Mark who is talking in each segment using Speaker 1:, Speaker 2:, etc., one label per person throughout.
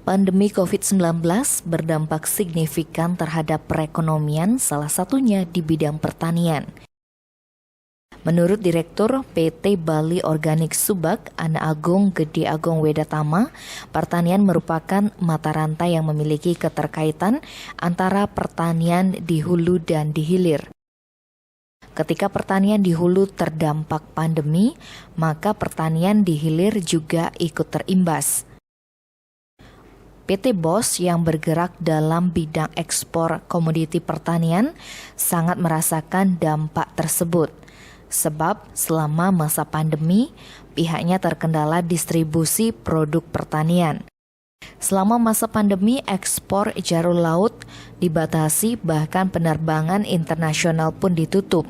Speaker 1: Pandemi COVID-19 berdampak signifikan terhadap perekonomian, salah satunya di bidang pertanian. Menurut Direktur PT Bali Organik Subag, Ana Agung Gede Agung Wedatama, pertanian merupakan mata rantai yang memiliki keterkaitan antara pertanian di hulu dan di hilir. Ketika pertanian di hulu terdampak pandemi, maka pertanian di hilir juga ikut terimbas. PT BOS yang bergerak dalam bidang ekspor komoditi pertanian sangat merasakan dampak tersebut. Sebab selama masa pandemi, pihaknya terkendala distribusi produk pertanian. Selama masa pandemi, ekspor jarur laut dibatasi, bahkan penerbangan internasional pun ditutup.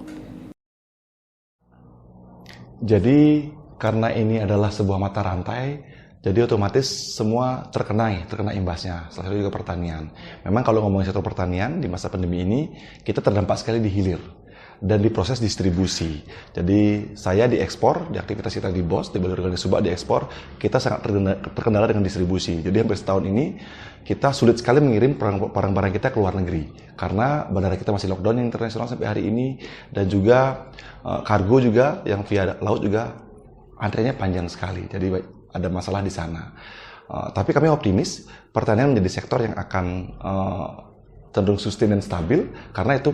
Speaker 2: Jadi karena ini adalah sebuah mata rantai, jadi otomatis semua terkena imbasnya, salah satu juga pertanian. Memang kalau ngomongin sektor pertanian di masa pandemi ini, kita terdampak sekali di hilir dan di proses distribusi. Jadi saya diekspor, di aktivitas kita di BOS, di Bali Organik Subag diekspor, kita sangat terkendala dengan distribusi. Jadi hampir setahun ini kita sulit sekali mengirim barang-barang kita ke luar negeri. Karena bandara kita masih lockdown yang internasional sampai hari ini, dan juga kargo juga yang via laut juga antriannya panjang sekali. Jadi ada masalah di sana. Tapi kami optimis pertanian menjadi sektor yang akan cenderung sustain dan stabil karena itu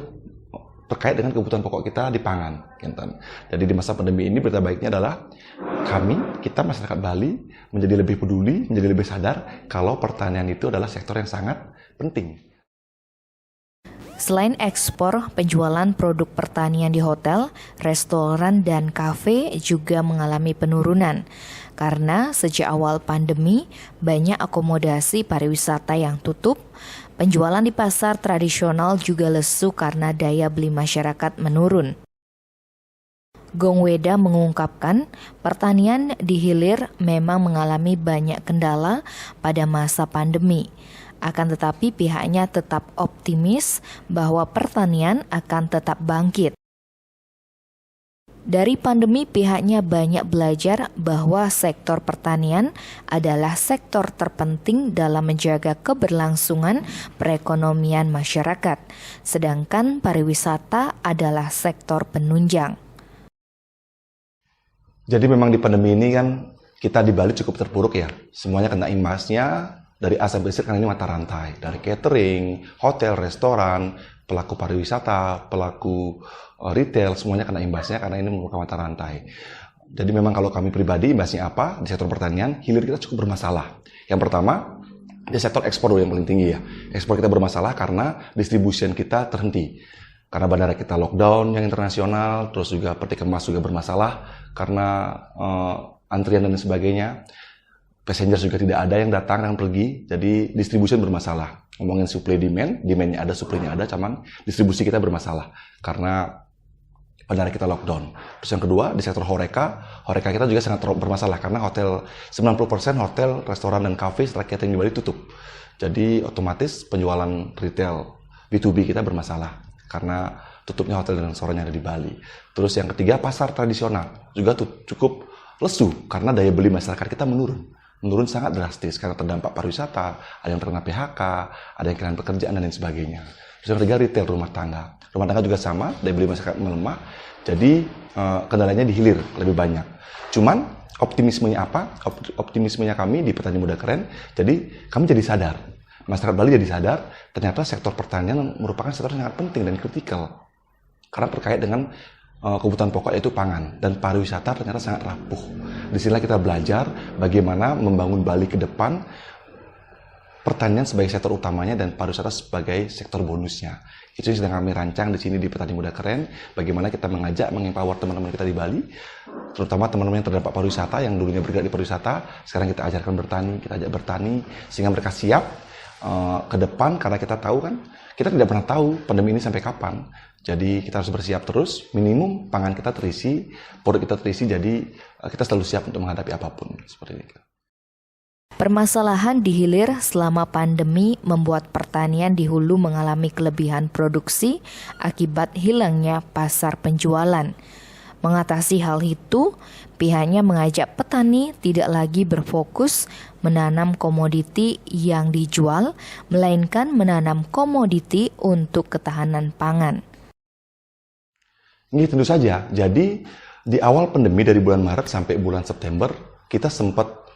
Speaker 2: terkait dengan kebutuhan pokok kita di pangan. Jadi di masa pandemi ini berita baiknya adalah kita masyarakat Bali menjadi lebih peduli, menjadi lebih sadar kalau pertanian itu adalah sektor yang sangat penting.
Speaker 1: Selain ekspor, penjualan produk pertanian di hotel, restoran, dan kafe juga mengalami penurunan. Karena sejak awal pandemi, banyak akomodasi pariwisata yang tutup, penjualan di pasar tradisional juga lesu karena daya beli masyarakat menurun. Gong Weda mengungkapkan, pertanian di hilir memang mengalami banyak kendala pada masa pandemi. Akan tetapi pihaknya tetap optimis bahwa pertanian akan tetap bangkit. Dari pandemi pihaknya banyak belajar bahwa sektor pertanian adalah sektor terpenting dalam menjaga keberlangsungan perekonomian masyarakat, sedangkan pariwisata adalah sektor penunjang.
Speaker 2: Jadi memang di pandemi ini kan kita di Bali cukup terpuruk ya, semuanya kena imbasnya. Dari A sampai Z karena ini mata rantai, dari catering, hotel, restoran, pelaku pariwisata, pelaku retail, semuanya kena imbasnya karena ini merupakan mata rantai. Jadi memang kalau kami pribadi imbasnya apa? Di sektor pertanian, hilir kita cukup bermasalah. Yang pertama, di sektor ekspor yang paling tinggi ya. Ekspor kita bermasalah karena distribusian kita terhenti. Karena bandara kita lockdown yang internasional, terus juga peti kemas juga bermasalah karena antrian dan sebagainya. Passenger juga tidak ada yang datang dan pergi, jadi distribusi bermasalah. Ngomongin supply demandnya ada, supply-nya ada, cuman distribusi kita bermasalah karena bandara kita lockdown. Terus yang kedua, di sektor Horeca kita juga sangat bermasalah karena 90% hotel, restoran, dan kafe setelah catering di Bali tutup. Jadi otomatis penjualan retail B2B kita bermasalah karena tutupnya hotel dan restoran yang ada di Bali. Terus yang ketiga, pasar tradisional juga cukup lesu karena daya beli masyarakat kita menurun sangat drastis karena terdampak pariwisata, ada yang terkena PHK, ada yang kehilangan pekerjaan dan lain sebagainya. Terus yang ketiga, retail rumah tangga juga sama, daya beli masyarakat melemah, jadi kendalanya di hilir lebih banyak. Cuman optimismenya apa? Optimismenya kami di Petani Muda Keren, jadi kami jadi sadar, masyarakat Bali jadi sadar, ternyata sektor pertanian merupakan sektor yang sangat penting dan kritikal karena terkait dengan kebutuhan pokok yaitu pangan, dan pariwisata ternyata sangat rapuh. Disinilah kita belajar bagaimana membangun Bali ke depan, pertanian sebagai sektor utamanya dan pariwisata sebagai sektor bonusnya. Itu yang sedang kami rancang di sini di Petani Muda Keren, bagaimana kita mengempower teman-teman kita di Bali, terutama teman-teman yang terdampak pariwisata, yang dulunya bergerak di pariwisata, sekarang kita ajarkan bertani, kita ajak bertani, sehingga mereka siap ke depan, karena kita tahu kan, kita tidak pernah tahu pandemi ini sampai kapan. Jadi kita harus bersiap terus, minimum pangan kita terisi, produk kita terisi, jadi kita selalu siap untuk menghadapi apapun. Seperti itu.
Speaker 1: Permasalahan di hilir selama pandemi membuat pertanian di hulu mengalami kelebihan produksi akibat hilangnya pasar penjualan. Mengatasi hal itu, Pihaknya mengajak petani tidak lagi berfokus menanam komoditi yang dijual, melainkan menanam komoditi untuk ketahanan pangan.
Speaker 2: Ini tentu saja. Jadi di awal pandemi dari bulan Maret sampai bulan September kita sempat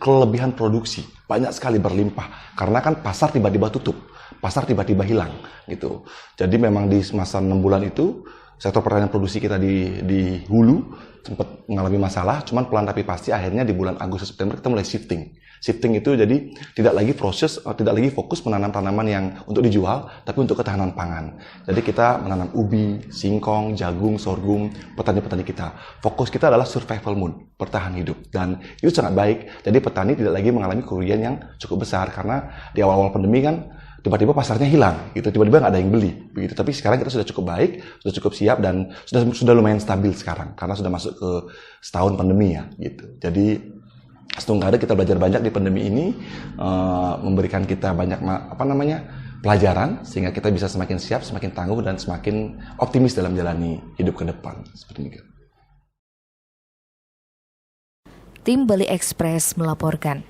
Speaker 2: kelebihan produksi, banyak sekali berlimpah karena kan pasar tiba-tiba tutup, pasar tiba-tiba hilang gitu. Jadi memang di masa 6 bulan itu sektor pertanian produksi kita di hulu sempat mengalami masalah, cuman pelan tapi pasti akhirnya di bulan Agustus September kita mulai shifting. Shifting itu jadi tidak lagi fokus menanam tanaman yang untuk dijual, tapi untuk ketahanan pangan. Jadi kita menanam ubi, singkong, jagung, sorghum, petani-petani kita. Fokus kita adalah survival mode, bertahan hidup. Dan itu sangat baik, jadi petani tidak lagi mengalami kerugian yang cukup besar. Karena di awal-awal pandemi kan, tiba-tiba pasarnya hilang, gitu. Tiba-tiba nggak ada yang beli, begitu. Tapi sekarang kita sudah cukup baik, sudah cukup siap, dan sudah lumayan stabil sekarang, karena sudah masuk ke setahun pandemi ya, gitu. Jadi setengah ada kita belajar banyak di pandemi ini, memberikan kita banyak pelajaran sehingga kita bisa semakin siap, semakin tangguh dan semakin optimis dalam menjalani hidup ke depan. Seperti itu.
Speaker 1: Tim Bali Express melaporkan.